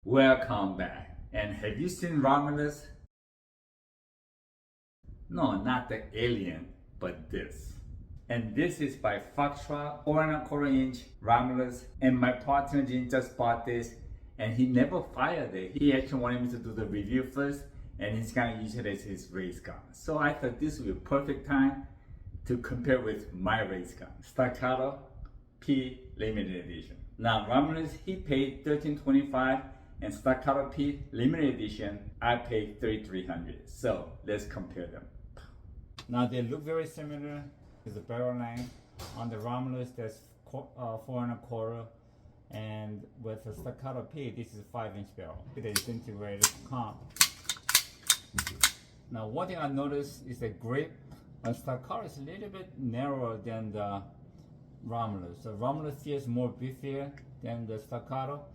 Welcome back. And have you seen Romulus? No, not the alien, but this. And this is by Foxtrot, 4.25-inch Romulus. And my partner Jin just bought this, and he never fired it. He actually wanted me to do the review first, and he's gonna use it as his race gun. So I thought this would be a perfect time to compare with my race gun, Staccato P Limited Edition. Now Romulus, he paid $13.25, and Staccato P Limited Edition, I paid $3,300. So let's compare them. Now they look very similar. There's a barrel length. On the Romulus, that's 4.25, and with the Staccato P, this is a 5-inch barrel. It is integrated comp. Now one thing I noticed is the grip on Staccato is a little bit narrower than the Romulus. The Romulus feels more beefier than the Staccato.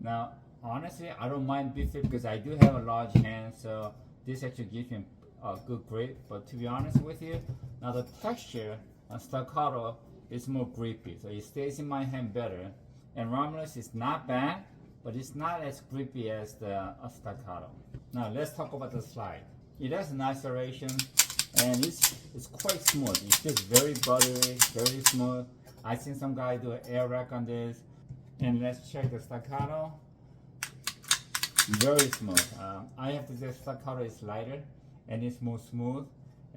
Now honestly, I don't mind beefier because I do have a large hand, so this actually gives me a good grip. But to be honest with you, now the texture on Staccato is more grippy, so it stays in my hand better. And Romulus is not bad, but it's not as grippy as the Staccato. Now let's talk about the slide. It has a nice aeration, and it's quite smooth. It's just very buttery, very smooth. I've seen some guy do an air rack on this. And let's check the Staccato. Very smooth. I have to say Staccato is lighter and it's more smooth.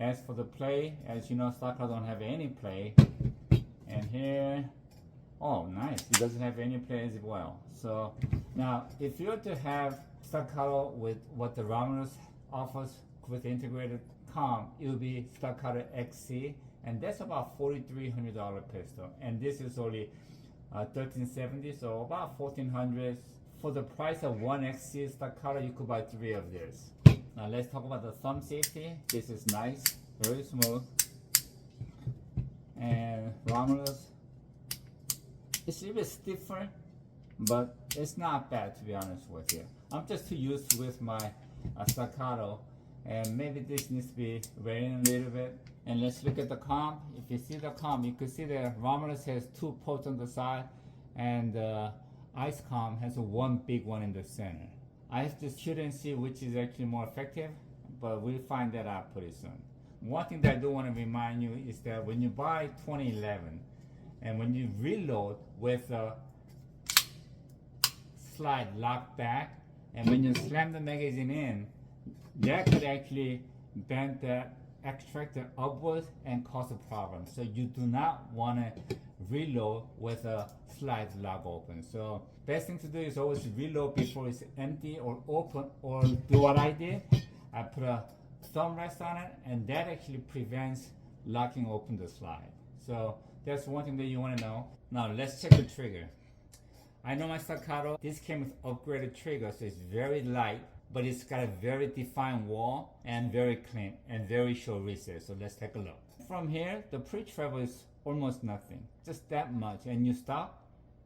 As for the play, as you know, Staccato don't have any play. And here, oh nice, it doesn't have any play as well. So now if you were to have Staccato with what the Romulus offers with integrated comp, it would be Staccato XC, and that's about $4,300 pistol. And this is only $1,370, so about $1,400. For the price of one XC Staccato, you could buy 3 of this. Now let's talk about the thumb safety. This is nice, very smooth. And Romulus, it's a little bit stiffer, but it's not bad, to be honest with you. I'm just too used with my Staccato, and maybe this needs to be raised a little bit. And let's look at the comp. If you see the comp, you can see the Romulus has 2 ports on the side, and the Ice comp has one big one in the center. I have to shoot and see which is actually more effective, but we'll find that out pretty soon. One thing that I do want to remind you is that when you buy 2011 and when you reload with a slide locked back, and when you slam the magazine in, that could actually bend the extractor upwards and cause a problem. So you do not want to reload with a slide lock open. So best thing to do is always reload before it's empty or open, or do what I did. I put a thumb rest on it, and that actually prevents locking open the slide. So that's one thing that you want to know. Now let's check the trigger. I know my Staccato, this came with upgraded trigger, so it's very light, but it's got a very defined wall and very clean and very short reset. So let's take a look. From here, the pre-travel is almost nothing, just that much, and you stop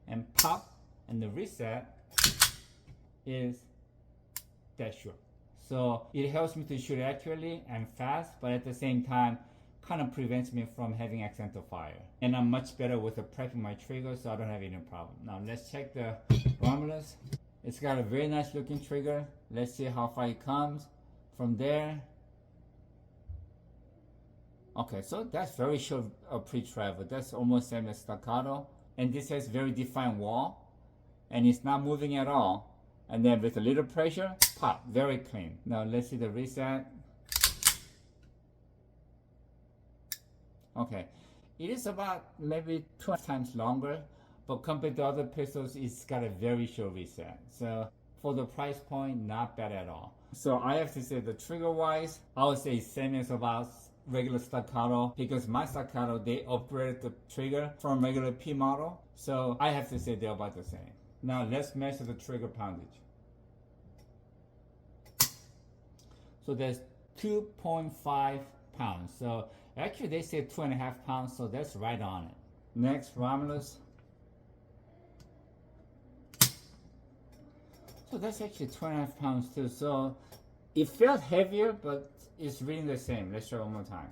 and pop, and the reset is that short. So it helps me to shoot accurately and fast, but at the same time kind of prevents me from having accidental fire. And I'm much better with the prepping my trigger, so I don't have any problem. Now let's check the Romulus. It's got a very nice looking trigger. Let's see how far it comes from there. Okay, so that's very short pre-travel. That's almost same as Staccato. And this has very defined wall, and it's not moving at all. And then with a little pressure, pop, very clean. Now let's see the reset. Okay, it is about maybe 2 times longer, but compared to other pistols, it's got a very short reset. So for the price point, not bad at all. So I have to say the trigger wise, I would say same as about regular Staccato, because my Staccato, they upgraded the trigger from regular P model. So I have to say they're about the same. Now let's measure the trigger poundage. So there's 2.5 pounds. So actually they say 2.5 pounds, so that's right on it. Next, Romulus. So that's actually 2.5 pounds too. So it felt heavier, but it's reading the same. Let's try one more time.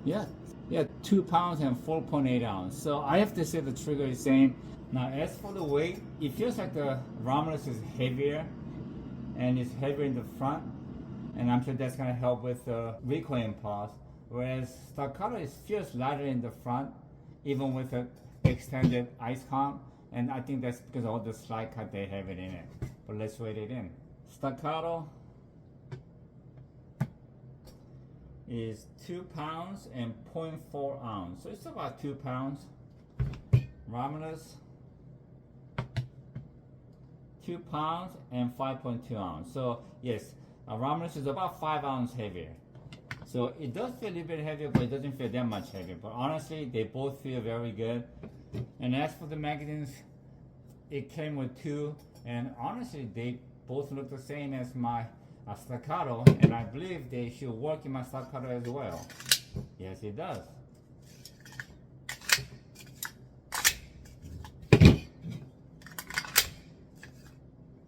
Yeah, 2 pounds and 4.8 ounces. So I have to say the trigger is same. Now as for the weight, it feels like the Romulus is heavier and it's heavier in the front, and I'm sure that's going to help with the recoil impulse, whereas Staccato feels lighter in the front even with the extended ice comp, and I think that's because of all the slide cut they have it in it. But let's weight it in. Staccato is 2 pounds and 0.4 ounce, so it's about 2 pounds. Romulus 2 pounds and 5.2 ounce. So yes, Romulus is about 5 ounces heavier. So it does feel a little bit heavier, but it doesn't feel that much heavier. But honestly, they both feel very good. And as for the magazines, it came with 2, and honestly, they both look the same as my Staccato, and I believe they should work in my Staccato as well. Yes, it does.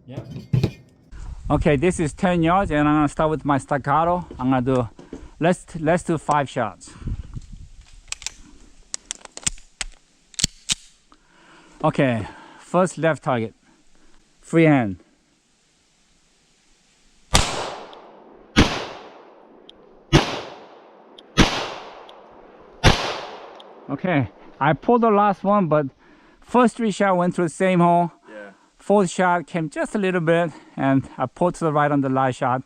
Yep. Okay, this is 10 yards, and I'm gonna start with my Staccato. I'm gonna do, let's do 5 shots. Okay, first left target, free hand. Okay, I pulled the last one, but first 3 shots went through the same hole. Yeah. 4th shot came just a little bit, and I pulled to the right on the last shot,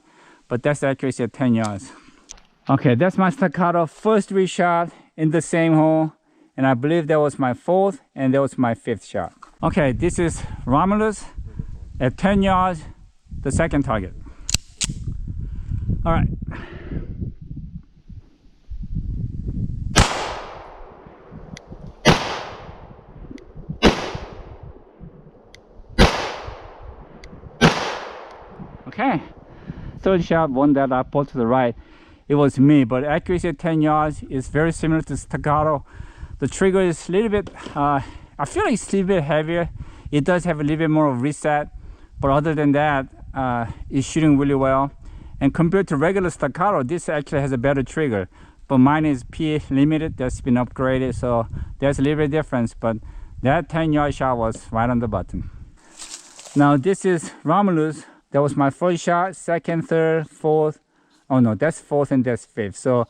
but that's accuracy at 10 yards. Okay, that's my Staccato. First 3 shots in the same hole, and I believe that was my 4th, and that was my 5th shot. Okay, this is Romulus at 10 yards, the second target. All right. Okay, 3rd shot, one that I pulled to the right. It was me, but accuracy at 10 yards is very similar to Staccato. The trigger is a little bit, I feel like it's a little bit heavier. It does have a little bit more of reset, but other than that, it's shooting really well. And compared to regular Staccato, this actually has a better trigger. But mine is P Limited, that's been upgraded, so there's a little bit difference, but that 10-yard shot was right on the button. Now this is Romulus. That was my 1st shot, 2nd, 3rd, 4th. Oh no, that's 4th and that's 5th. So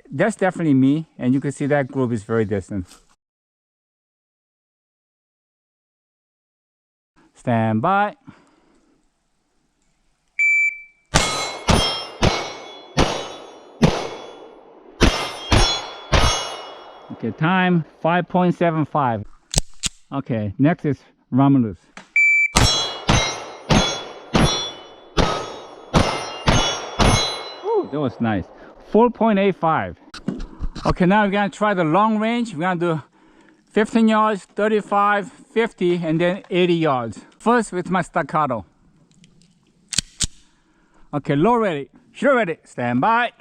that's definitely me, and you can see that group is very distant. Stand by. Okay, time 5.75. Okay, next is Romulus. Ooh, that was nice. 4.85. Okay, now we're gonna try the long range. We're gonna do 15 yards, 35, 50, and then 80 yards. First with my Staccato. Okay, low ready. Shoot ready. Stand by.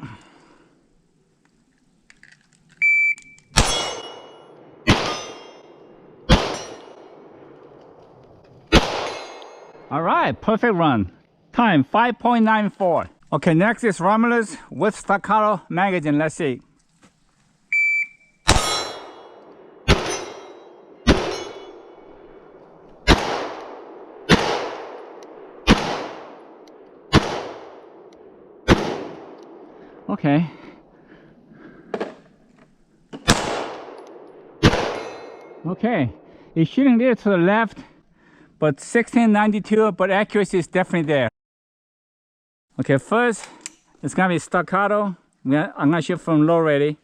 All right, perfect run. Time 5.94. Okay, next is Romulus with Staccato magazine. Let's see. Okay. Okay, it's shooting a little to the left, but 1692, but accuracy is definitely there. Okay, first, it's gonna be Staccato. I'm gonna shoot from low ready.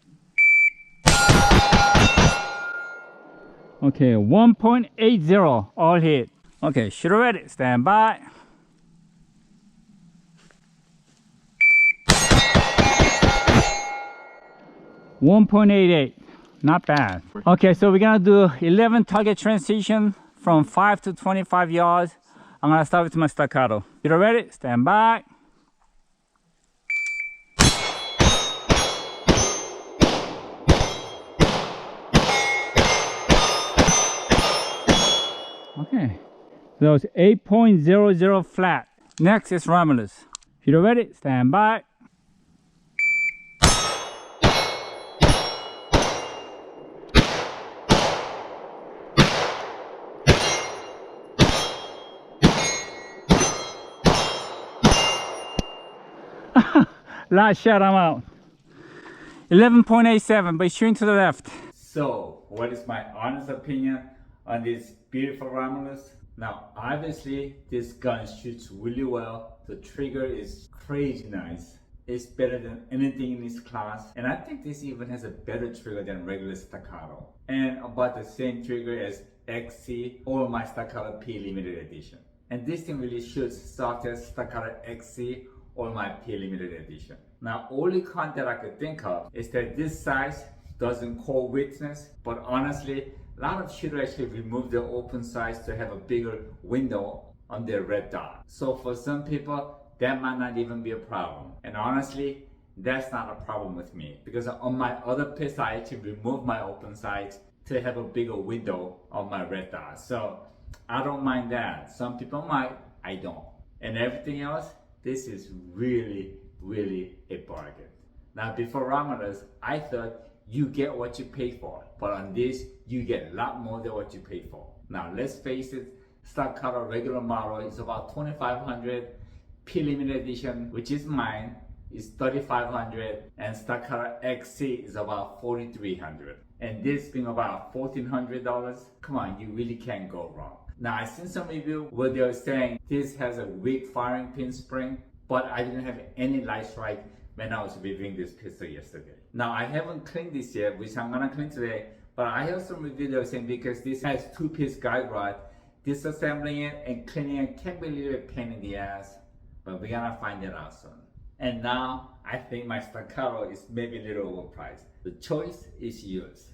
Okay, 1.80, all hit. Okay, shooter ready, stand by. .88, not bad. Okay, so we're gonna do 11 target transition from 5 to 25 yards. I'm gonna start with my Staccato. Shooter ready, stand by. Okay, so that was 8.00 flat. Next is Romulus. Shooter ready, stand by. Last shot, I'm out. 11.87, but shooting to the left. So, what is my honest opinion on this beautiful Romulus? Now, obviously, this gun shoots really well. The trigger is crazy nice. It's better than anything in this class. And I think this even has a better trigger than regular Staccato. And about the same trigger as XC or my Staccato P Limited edition. And this thing really shoots soft as Staccato XC or my P Limited edition. Now, only con that I could think of is that this size doesn't call witness, but honestly, a lot of shooters actually remove the open size to have a bigger window on their red dot. So for some people, that might not even be a problem. And honestly, that's not a problem with me, because on my other pistol, I actually remove my open sights to have a bigger window on my red dot. So I don't mind that. Some people might, I don't. And everything else, this is really, really a bargain. Now, before Romulus, I thought you get what you pay for, but on this, you get a lot more than what you pay for. Now, let's face it, Staccato regular model is about $2,500. P Limited edition, which is mine, is $3,500, and Staccato XC is about $4,300. And this being about $1,400, come on, you really can't go wrong. Now, I seen some review where they were saying this has a weak firing pin spring, but I didn't have any light strike when I was reviewing this pistol yesterday. Now, I haven't cleaned this yet, which I'm gonna clean today, but I have some review that were saying because this has 2-piece guide rod, disassembling it and cleaning it can be a little pain in the ass, but we're gonna find it out soon. And now, I think my Staccato is maybe a little overpriced. The choice is yours.